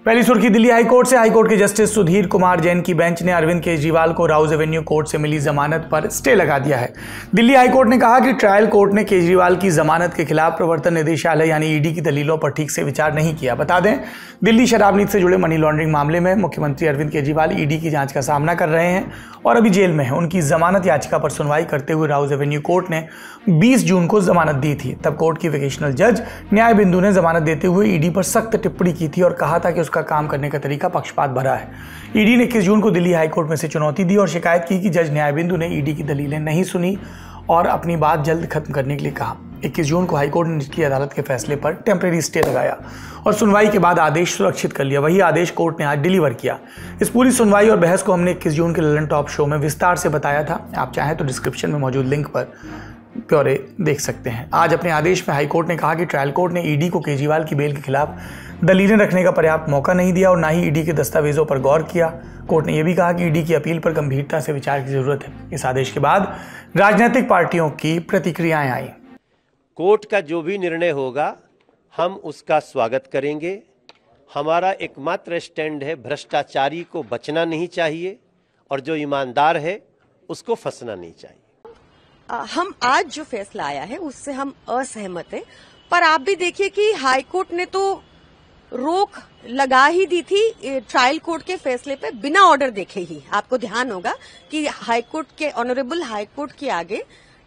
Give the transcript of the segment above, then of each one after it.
पहली सुर्खी दिल्ली हाईकोर्ट से। हाईकोर्ट के जस्टिस सुधीर कुमार जैन की बेंच ने अरविंद केजरीवाल को राउज एवेन्यू कोर्ट से मिली जमानत पर स्टे लगा दिया है। दिल्ली हाईकोर्ट ने कहा कि ट्रायल कोर्ट ने केजरीवाल की जमानत के खिलाफ प्रवर्तन निदेशालय यानी ईडी की दलीलों पर ठीक से विचार नहीं किया। बता दें, दिल्ली शराब नीति से जुड़े मनी लॉन्ड्रिंग मामले में मुख्यमंत्री अरविंद केजरीवाल ईडी की जांच का सामना कर रहे हैं और अभी जेल में हैं। उनकी जमानत याचिका पर सुनवाई करते हुए राउज एवेन्यू कोर्ट ने 20 जून को जमानत दी थी। तब कोर्ट की वेकेशनल जज न्याय बिंदु ने जमानत देते हुए ईडी पर सख्त टिप्पणी की थी और कहा था कि उसका काम करने का तरीका पक्षपात भरा है। ईडी ने 21 जून को दिल्ली हाईकोर्ट में से चुनौती दी और शिकायत की कि जज न्याय बिंदु ने ईडी की दलीलें नहीं सुनी और अपनी बात जल्द खत्म करने के लिए कहा। 21 जून को हाईकोर्ट ने निचली अदालत के फैसले पर टेम्परेरी स्टे लगाया और सुनवाई के बाद आदेश सुरक्षित कर लिया। वही आदेश कोर्ट ने आज डिलीवर किया। इस पूरी सुनवाई और बहस को हमने 21 जून के ललन टॉप शो में विस्तार से बताया था। आप चाहें तो डिस्क्रिप्शन में मौजूद लिंक पर ब्यौरे देख सकते हैं। आज अपने आदेश में हाईकोर्ट ने कहा कि ट्रायल कोर्ट ने ईडी को केजरीवाल की बेल के खिलाफ दलीलें रखने का पर्याप्त मौका नहीं दिया और न ही ईडी के दस्तावेजों पर गौर किया। कोर्ट ने यह भी कहा कि ईडी की अपील पर गंभीरता से विचार की जरूरत है। इस आदेश के बाद राजनीतिक पार्टियों की प्रतिक्रियाएं आई। कोर्ट का जो भी निर्णय होगा हम उसका स्वागत करेंगे। हमारा एकमात्र स्टैंड है, भ्रष्टाचारी को बचना नहीं चाहिए और जो ईमानदार है उसको फंसना नहीं चाहिए। हम आज जो फैसला आया है उससे हम असहमत हैं, पर आप भी देखिए कि हाईकोर्ट ने तो रोक लगा ही दी थी ट्रायल कोर्ट के फैसले पे बिना ऑर्डर देखे ही। आपको ध्यान होगा कि हाईकोर्ट के ऑनरेबल हाईकोर्ट के आगे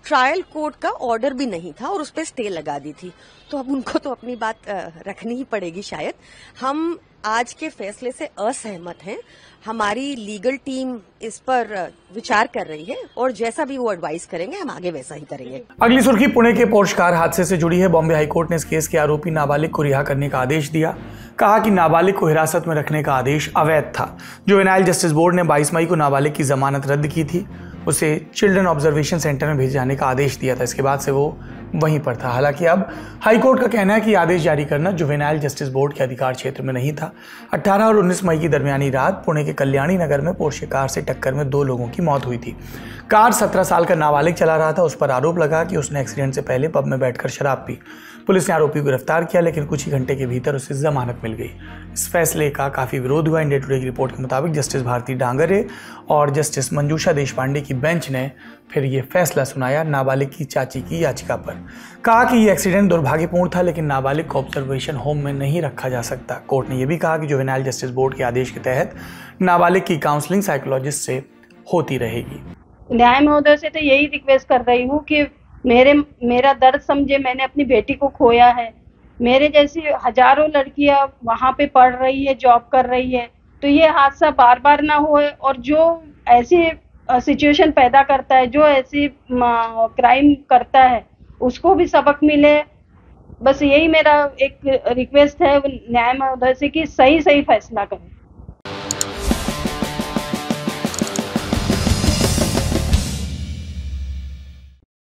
ट्रायल कोर्ट का ऑर्डर भी नहीं था और उस पर स्टे लगा दी थी। तो अब उनको तो अपनी बात रखनी ही पड़ेगी शायद। हम आज के फैसले से असहमत हैं। हमारी लीगल टीम इस पर विचार कर रही है और जैसा भी वो एडवाइस करेंगे हम आगे वैसा ही करेंगे। अगली सुर्खी पुणे के पोर्श कार हादसे से जुड़ी है। बॉम्बे हाईकोर्ट ने इस केस के आरोपी नाबालिग को रिहा करने का आदेश दिया। कहा कि नाबालिग को हिरासत में रखने का आदेश अवैध था। जुवेनाइल जस्टिस बोर्ड ने 22 मई को नाबालिग की जमानत रद्द की थी। उसे चिल्ड्रन ऑब्जर्वेशन सेंटर में भेजे जाने का आदेश दिया था। इसके बाद से वो वहीं पर था। हालांकि अब हाईकोर्ट का कहना है कि आदेश जारी करना जुवेनाइल जस्टिस बोर्ड के अधिकार क्षेत्र में नहीं था। 18 और 19 मई की दरमियानी रात पुणे के कल्याणी नगर में पोर्शे कार से टक्कर में 2 लोगों की मौत हुई थी। कार 17 साल का नाबालिग चला रहा था। उस पर आरोप लगा कि उसने एक्सीडेंट से पहले पब में बैठकर शराब पी। पुलिस ने आरोपी को गिरफ्तार किया, लेकिन कुछ ही घंटे के भीतर उसे जमानत मिल गई। इस फैसले का काफ़ी विरोध हुआ। इंडिया टुडे की रिपोर्ट के मुताबिक जस्टिस भारती डांगरे और जस्टिस मंजूषा देशपांडे की बेंच ने फिर ये फैसला सुनाया नाबालिग की चाची की याचिका पर। कहा कि ये एक्सीडेंट दुर्भाग्यपूर्ण था, लेकिन नाबालिग को ऑब्जर्वेशन होम में नहीं रखा जा सकता। कोर्ट ने यह भी कहा कि जुवेनाइल जस्टिस बोर्ड के आदेश के तहत नाबालिग की काउंसलिंग साइकोलॉजिस्ट से होती रहेगी। न्याय महोदय से तो यही रिक्वेस्ट कर रही हूँ कि मेरा दर्द समझे। मैंने अपनी बेटी को खोया है। मेरे जैसी हजारों लड़कियां वहां पे पढ़ रही है, जॉब कर रही है। तो ये हादसा बार बार ना होए और जो ऐसी सिचुएशन पैदा करता है, जो ऐसी क्राइम करता है, उसको भी सबक मिले। बस यही मेरा एक रिक्वेस्ट है न्याय महोदय से कि सही फैसला करें।